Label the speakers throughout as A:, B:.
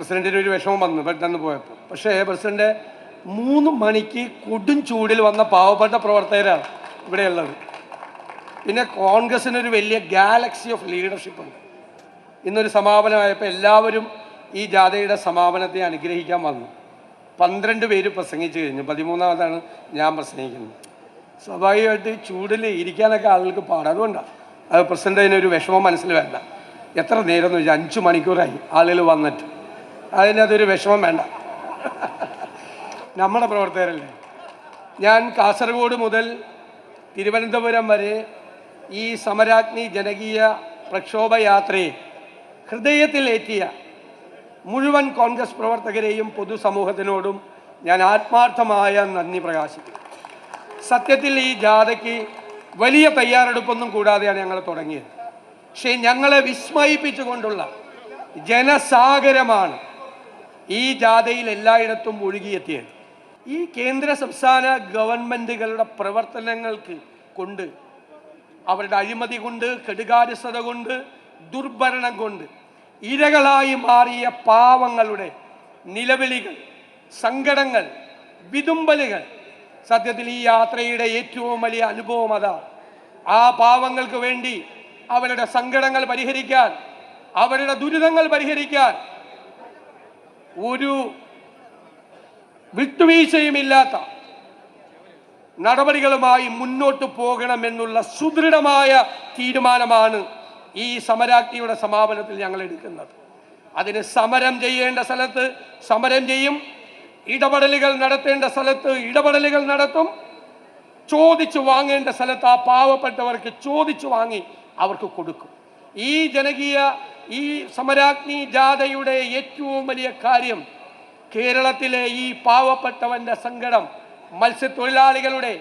A: പ്രസിഡന്റിന് ഒരു വിഷമം വന്നു പെട്ടെന്ന് പോയപ്പോൾ. പക്ഷേ പ്രസിഡന്റ് 3 മണിക്ക് കൊടും ചൂടിൽ വന്ന പാവപ്പെട്ട പ്രവർത്തകരാണ് ഇവിടെയുള്ളത്. പിന്നെ കോൺഗ്രസിനൊരു വലിയ ഗാലക്സി ഓഫ് ലീഡർഷിപ്പ് ഉണ്ട്. ഇന്നൊരു സമാപനമായപ്പോൾ എല്ലാവരും ഈ ജാഥയുടെ സമാപനത്തെ അനുഗ്രഹിക്കാൻ വന്നു. 12 പേര് പ്രസംഗിച്ചു കഴിഞ്ഞു. 13ാമതാണ് ഞാൻ പ്രസംഗിക്കുന്നത്. സ്വാഭാവികമായിട്ട് ചൂടിൽ ഇരിക്കാനൊക്കെ ആളുകൾക്ക് പാടാം. അതുകൊണ്ടാണ് അത് പ്രസിഡന്റ് അതിനൊരു വിഷമം മനസ്സിൽ വേണ്ട. എത്ര നേരം എന്ന് വെച്ചാൽ 5 മണിക്കൂറായി ആളുകൾ വന്നിട്ട്. അതിനതൊരു വിഷമം വേണ്ട. നമ്മുടെ പ്രവർത്തകരല്ലേ. ഞാൻ കാസർഗോഡ് മുതൽ തിരുവനന്തപുരം വരെ ഈ സമരാഗ്നി ജനകീയ പ്രക്ഷോഭയാത്രയെ ഹൃദയത്തിലേറ്റിയ മുഴുവൻ കോൺഗ്രസ് പ്രവർത്തകരെയും പൊതുസമൂഹത്തിനോടും ഞാൻ ആത്മാർത്ഥമായ നന്ദി പ്രകാശിക്കുന്നു. സത്യത്തിൽ ഈ ജാഥയ്ക്ക് വലിയ തയ്യാറെടുപ്പൊന്നും കൂടാതെയാണ് ഞങ്ങൾ തുടങ്ങിയത്. പക്ഷേ ഞങ്ങളെ വിസ്മയിപ്പിച്ചുകൊണ്ടുള്ള ജനസാഗരമാണ് ഈ ജാഥയിൽ എല്ലായിടത്തും ഒഴുകിയെത്തിയത്. ഈ കേന്ദ്ര സംസ്ഥാന ഗവൺമെൻറ്റുകളുടെ പ്രവർത്തനങ്ങൾക്ക് കൊണ്ട്, അവരുടെ അഴിമതി കൊണ്ട്, കെടുകാര്യസ്ഥത കൊണ്ട്, ദുർഭരണം കൊണ്ട് ഇരകളായി മാറിയ പാവങ്ങളുടെ നിലവിളികൾ, സങ്കടങ്ങൾ, വിതുമ്പലുകൾ സത്യത്തിൽ ഈ യാത്രയുടെ ഏറ്റവും വലിയ അനുഭവം അതാണ്. ആ പാവങ്ങൾക്ക് വേണ്ടി അവരുടെ സങ്കടങ്ങൾ പരിഹരിക്കാൻ, അവരുടെ ദുരിതങ്ങൾ പരിഹരിക്കാൻ ഒരു വിട്ടുവീഴ്ചയുമില്ലാത്ത നടപടികളുമായി മുന്നോട്ട് പോകണമെന്നുള്ള സുദൃഢമായ തീരുമാനമാണ് ഈ സമരാഗ്നിയുടെ സമാപനത്തിൽ ഞങ്ങൾ എടുക്കുന്നത്. അതിന് സമരം ചെയ്യേണ്ട സ്ഥലത്ത് സമരം ചെയ്യും, ഇടപെടലുകൾ നടത്തേണ്ട സ്ഥലത്ത് ഇടപെടലുകൾ നടത്തും, ചോദിച്ചു വാങ്ങേണ്ട സ്ഥലത്ത് ആ പാവപ്പെട്ടവർക്ക് ചോദിച്ചു വാങ്ങി അവർക്ക് കൊടുക്കും. ഈ സമരാഗ്നി ജാഥയുടെ ഏറ്റവും വലിയ കാര്യം കേരളത്തിലെ ഈ പാവപ്പെട്ടവന്റെ സങ്കടം, മത്സ്യത്തൊഴിലാളികളുടെ,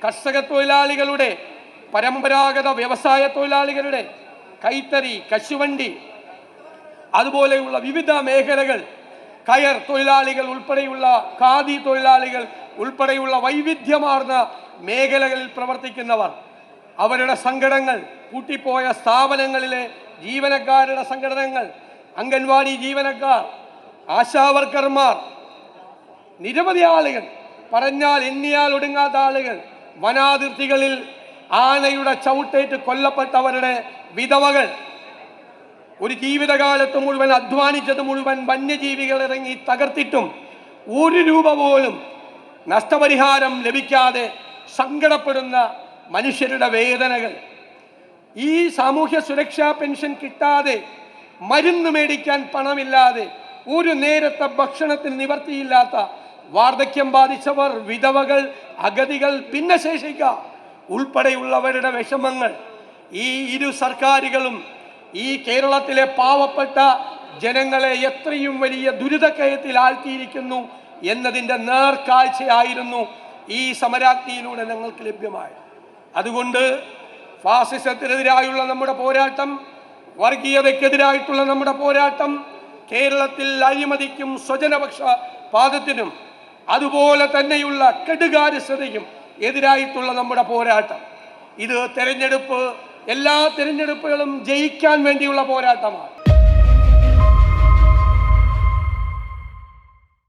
A: കർഷക തൊഴിലാളികളുടെ, പരമ്പരാഗത വ്യവസായ തൊഴിലാളികളുടെ, കൈത്തറി, കശുവണ്ടി, അതുപോലെയുള്ള വിവിധ മേഖലകൾ, കയർ തൊഴിലാളികൾ ഉൾപ്പെടെയുള്ള, ഖാദി തൊഴിലാളികൾ ഉൾപ്പെടെയുള്ള വൈവിധ്യമാർന്ന മേഖലകളിൽ പ്രവർത്തിക്കുന്നവർ, അവരുടെ സങ്കടങ്ങൾ, പൂട്ടിപ്പോയ സ്ഥാപനങ്ങളിലെ ജീവനക്കാരുടെ സംഘടനകൾ, അംഗൻവാടി ജീവനക്കാർ, ആശാവർക്കർമാർ, നിരവധി ആളുകൾ, പറഞ്ഞാൽ എണ്ണിയാൽ ഒടുങ്ങാത്ത ആളുകൾ, വനാതിർത്തികളിൽ ആനയുടെ ചവിട്ടേറ്റ് കൊല്ലപ്പെട്ടവരുടെ വിധവകൾ, ഒരു ജീവിതകാലത്ത് മുഴുവൻ അധ്വാനിച്ചത് മുഴുവൻ വന്യജീവികൾ ഇറങ്ങി തകർത്തിട്ടും 1 രൂപ പോലും നഷ്ടപരിഹാരം ലഭിക്കാതെ സങ്കടപ്പെടുന്ന മനുഷ്യരുടെ വേദനകൾ, ഈ സാമൂഹ്യ സുരക്ഷാ പെൻഷൻ കിട്ടാതെ, മരുന്ന് മേടിക്കാൻ പണമില്ലാതെ, ഒരു നേരത്തെ ഭക്ഷണത്തിന് നിവർത്തിയില്ലാത്ത വാർദ്ധക്യം ബാധിച്ചവർ, വിധവകൾ, അഗതികൾ, ഭിന്നശേഷിക്കാർ ഉൾപ്പെടെയുള്ളവരുടെ വിഷമങ്ങൾ ഈ ഇരു സർക്കാരുകളും ഈ കേരളത്തിലെ പാവപ്പെട്ട ജനങ്ങളെ എത്രയും വലിയ ദുരിതക്കയത്തിൽ ആഴ്ത്തിയിരിക്കുന്നു എന്നതിൻ്റെ നേർക്കാഴ്ചയായിരുന്നു ഈ സമരാഗ്നിയിലൂടെ ഞങ്ങൾക്ക് ലഭ്യമായത്. അതുകൊണ്ട് ഫാസിസത്തിനെതിരായുള്ള നമ്മുടെ പോരാട്ടം, വർഗീയതയ്ക്കെതിരായിട്ടുള്ള നമ്മുടെ പോരാട്ടം, കേരളത്തിൽ അഴിമതിക്കും സ്വജനപക്ഷപാതത്തിനും അതുപോലെ തന്നെയുള്ള കെടുകാര്യസ്ഥതയ്ക്കും എതിരായിട്ടുള്ള നമ്മുടെ പോരാട്ടം, ഇത് എല്ലാ തെരഞ്ഞെടുപ്പുകളും ജയിക്കാൻ വേണ്ടിയുള്ള പോരാട്ടമാണ്.